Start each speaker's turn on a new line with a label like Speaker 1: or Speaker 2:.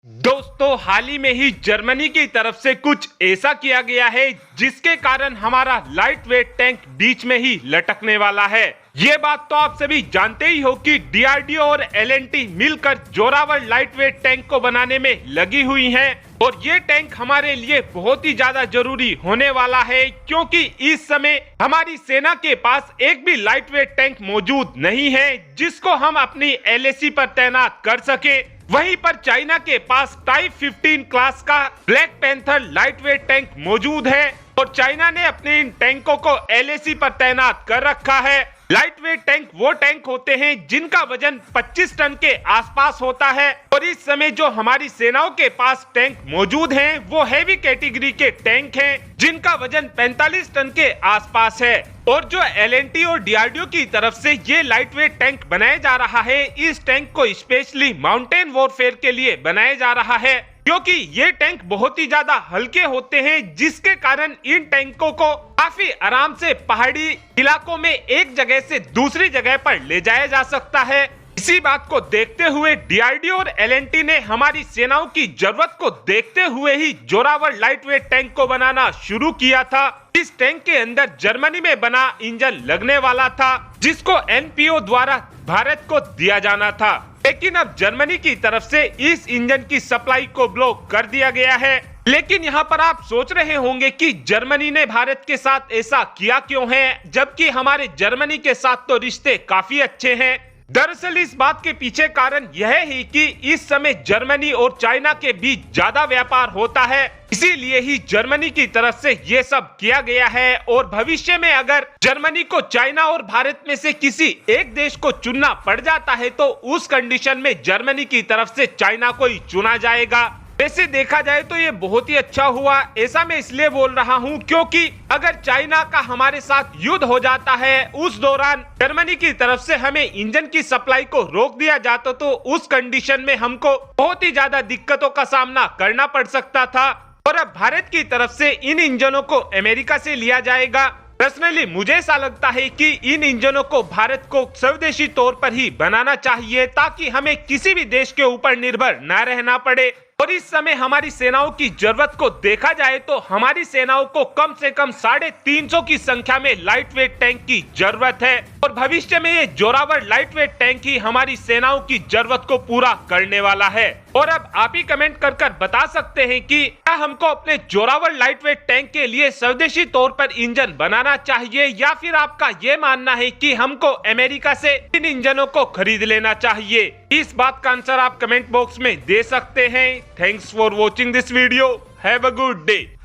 Speaker 1: दोस्तों, हाल ही में ही जर्मनी की तरफ से कुछ ऐसा किया गया है जिसके कारण हमारा लाइट वेट टैंक बीच में ही लटकने वाला है। ये बात तो आप सभी जानते ही हो कि डीआरडीओ और एलएनटी मिलकर जोरावर लाइट वेट टैंक को बनाने में लगी हुई हैं और ये टैंक हमारे लिए बहुत ही ज्यादा जरूरी होने वाला है, क्योंकि इस समय हमारी सेना के पास एक भी लाइट वेट टैंक मौजूद नहीं है जिसको हम अपनी एलएसी पर तैनात कर सके। वहीं पर चाइना के पास टाइप 15 क्लास का black panther light weight tank मौजूद है और चाइना ने अपने इन टैंकों को एलएसी पर तैनात कर रखा है। लाइट वेट टैंक वो टैंक होते हैं जिनका वजन 25 टन के आसपास होता है और इस समय जो हमारी सेनाओं के पास टैंक मौजूद हैं वो हैवी कैटेगरी के टैंक हैं जिनका वजन 45 टन के आसपास है। और जो एलएनटी और डीआरडीओ की तरफ से ये लाइट वेट टैंक बनाया जा रहा है, इस टैंक को स्पेशली माउंटेन वॉरफेयर के लिए बनाया जा रहा है, क्योंकि ये टैंक बहुत ही ज्यादा हल्के होते हैं जिसके कारण इन टैंकों को काफी आराम से पहाड़ी इलाकों में एक जगह से दूसरी जगह पर ले जाया जा सकता है। इसी बात को देखते हुए डीआरडीओ और एलएनटी ने हमारी सेनाओं की जरूरत को देखते हुए ही जोरावर लाइट वेट टैंक को बनाना शुरू किया था। इस टैंक के अंदर जर्मनी में बना इंजन लगने वाला था जिसको एनपीओ द्वारा भारत को दिया जाना था, लेकिन अब जर्मनी की तरफ से इस इंजन की सप्लाई को ब्लॉक कर दिया गया है। लेकिन यहाँ पर आप सोच रहे होंगे कि जर्मनी ने भारत के साथ ऐसा किया क्यों है, जबकि हमारे जर्मनी के साथ तो रिश्ते काफी अच्छे हैं। दरअसल इस बात के पीछे कारण यह है कि इस समय जर्मनी और चाइना के बीच ज्यादा व्यापार होता है, इसीलिए ही जर्मनी की तरफ से ये सब किया गया है। और भविष्य में अगर जर्मनी को चाइना और भारत में से किसी एक देश को चुनना पड़ जाता है तो उस कंडीशन में जर्मनी की तरफ से चाइना को ही चुना जाएगा। वैसे देखा जाए तो ये बहुत ही अच्छा हुआ। ऐसा मैं इसलिए बोल रहा हूँ क्योंकि अगर चाइना का हमारे साथ युद्ध हो जाता है, उस दौरान जर्मनी की तरफ से हमें इंजन की सप्लाई को रोक दिया जाता तो उस कंडीशन में हमको बहुत ही ज्यादा दिक्कतों का सामना करना पड़ सकता था। और अब भारत की तरफ से इन इंजनों को अमेरिका से लिया जाएगा। पर्सनली मुझे ऐसा लगता है कि इन इंजनों को भारत को स्वदेशी तौर पर ही बनाना चाहिए ताकि हमें किसी भी देश के ऊपर निर्भर न रहना पड़े। और इस समय हमारी सेनाओं की जरूरत को देखा जाए तो हमारी सेनाओं को कम से कम 350 की संख्या में लाइट वेट टैंक की जरूरत है और भविष्य में ये जोरावर लाइट वेट टैंक ही हमारी सेनाओं की जरूरत को पूरा करने वाला है। और अब आप ही कमेंट कर बता सकते हैं कि क्या हमको अपने जोरावर लाइट वेट टैंक के लिए स्वदेशी तौर पर इंजन बनाना चाहिए या फिर आपका ये मानना है कि हमको अमेरिका से इन इंजनों को खरीद लेना चाहिए। इस बात का आंसर आप कमेंट बॉक्स में दे सकते हैं। Thanks for watching this video. Have a good day.